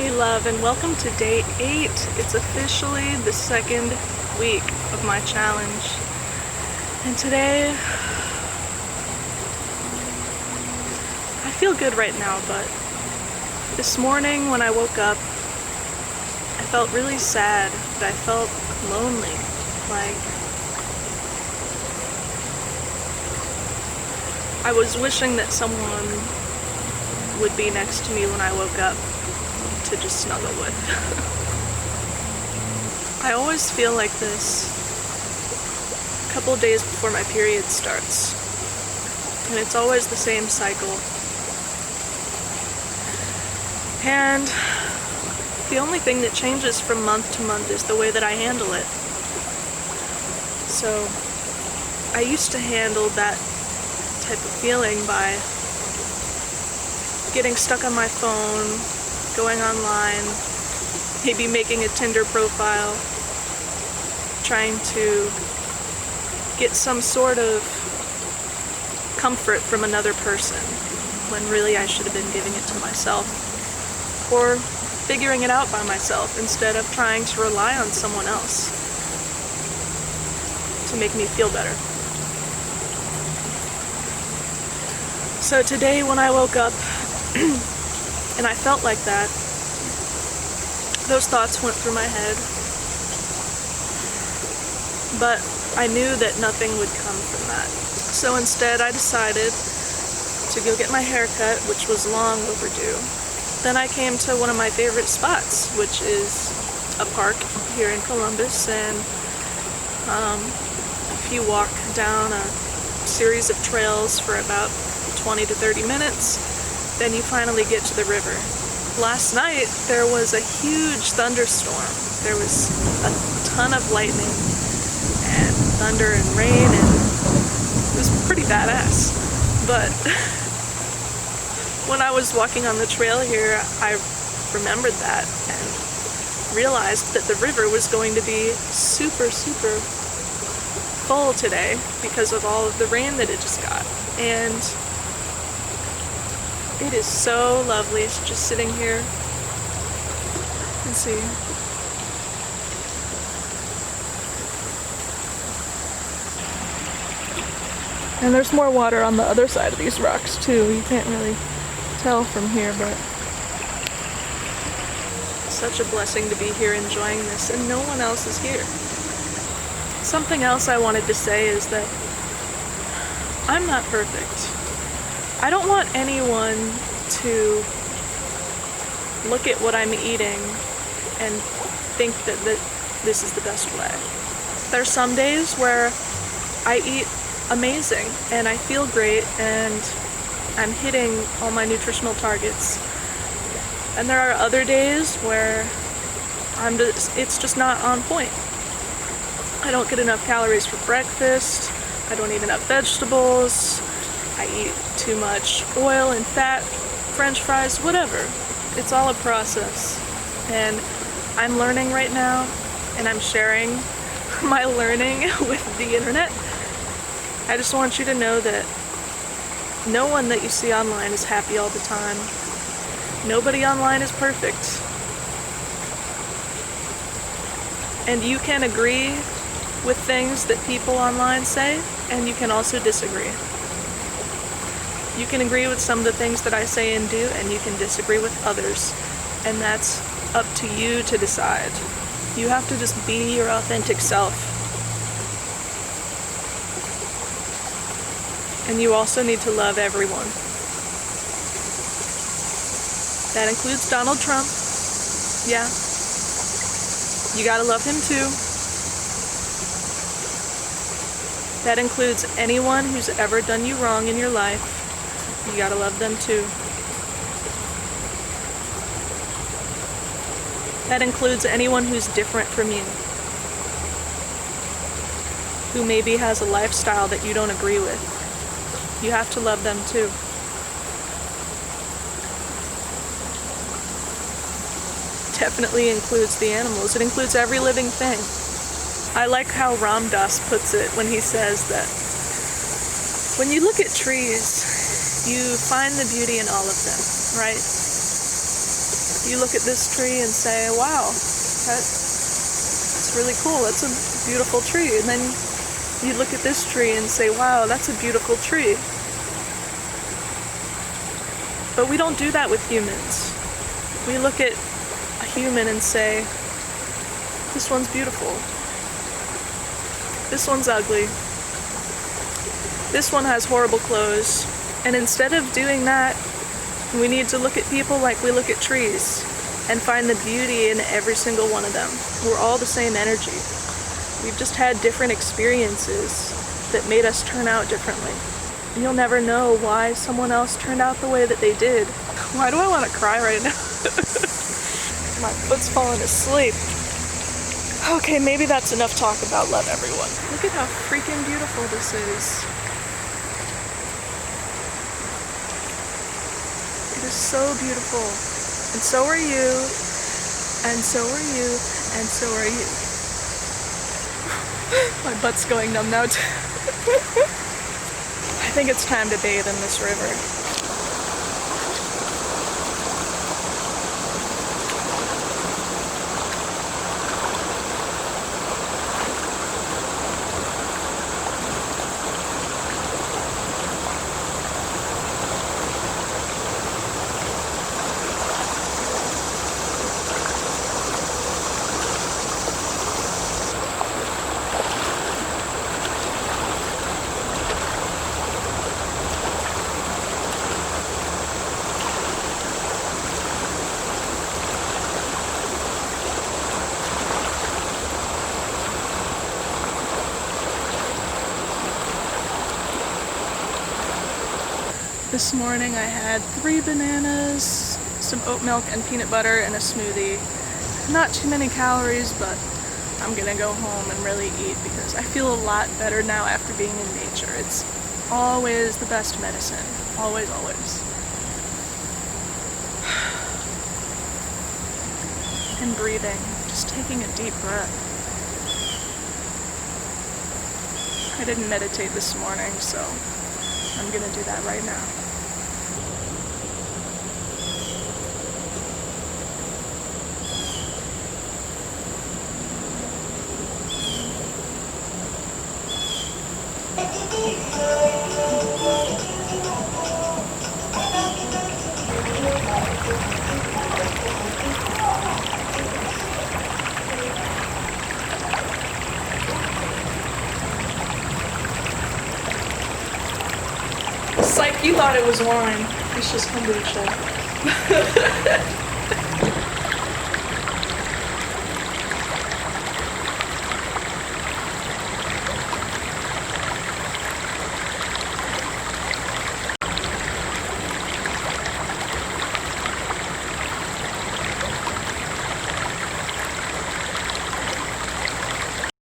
Hey love, and welcome to day 8. It's officially the second week of my challenge. And today, I feel good right now, but this morning when I woke up, I felt really sad, but I felt lonely. Like, I was wishing that someone would be next to me when I woke up to just snuggle with. I always feel like this a couple days before my period starts, and it's always the same cycle. And the only thing that changes from month to month is the way that I handle it. So I used to handle that type of feeling by getting stuck on my phone, going online, maybe making a Tinder profile, trying to get some sort of comfort from another person, when really I should have been giving it to myself, or figuring it out by myself instead of trying to rely on someone else to make me feel better. So today when I woke up and I felt like that, those thoughts went through my head, but I knew that nothing would come from that. So instead I decided to go get my hair cut, which was long overdue. Then I came to one of my favorite spots, which is a park here in Columbus, and if you walk down a series of trails for about 20 to 30 minutes, then you finally get to the river. Last night there was a huge thunderstorm. There was a ton of lightning and thunder and rain, and it was pretty badass. But when I was walking on the trail here, I remembered that and realized that the river was going to be super full today because of all of the rain that it just got. And it is so lovely just sitting here and see. And there's more water on the other side of these rocks too. You can't really tell from here, but it's such a blessing to be here enjoying this, and no one else is here. Something else I wanted to say is that I'm not perfect. I don't want anyone to look at what I'm eating and think that this is the best way. There's some days where I eat amazing and I feel great and I'm hitting all my nutritional targets. And there are other days where it's just not on point. I don't get enough calories for breakfast, I don't eat enough vegetables, I eat too much oil and fat, French fries, whatever. It's all a process. And I'm learning right now, and I'm sharing my learning with the internet. I just want you to know that no one that you see online is happy all the time. Nobody online is perfect. And you can agree with things that people online say, and you can also disagree. You can agree with some of the things that I say and do, and you can disagree with others. And that's up to you to decide. You have to just be your authentic self. And you also need to love everyone. That includes Donald Trump. Yeah. You gotta love him too. That includes anyone who's ever done you wrong in your life. You gotta love them too. That includes anyone who's different from you, who maybe has a lifestyle that you don't agree with. You have to love them too. Definitely includes the animals. It includes every living thing. I like how Ram Dass puts it when he says that when you look at trees, you find the beauty in all of them, right? You look at this tree and say, wow, that's really cool. That's a beautiful tree. And then you look at this tree and say, wow, that's a beautiful tree. But we don't do that with humans. We look at a human and say, this one's beautiful. This one's ugly. This one has horrible clothes. And instead of doing that, we need to look at people like we look at trees and find the beauty in every single one of them. We're all the same energy. We've just had different experiences that made us turn out differently. And you'll never know why someone else turned out the way that they did. Why do I want to cry right now? My foot's falling asleep. Okay, maybe that's enough talk about love, everyone. Look at how freaking beautiful this is. It is so beautiful. And so are you. And so are you. And so are you. My butt's going numb now too. I think it's time to bathe in this river. This morning I had 3 bananas, some oat milk and peanut butter and a smoothie. Not too many calories, but I'm gonna go home and really eat because I feel a lot better now after being in nature. It's always the best medicine. Always, always. And breathing, just taking a deep breath. I didn't meditate this morning, so I'm gonna do that right now. Psych, you thought it was wine. It's just kombucha.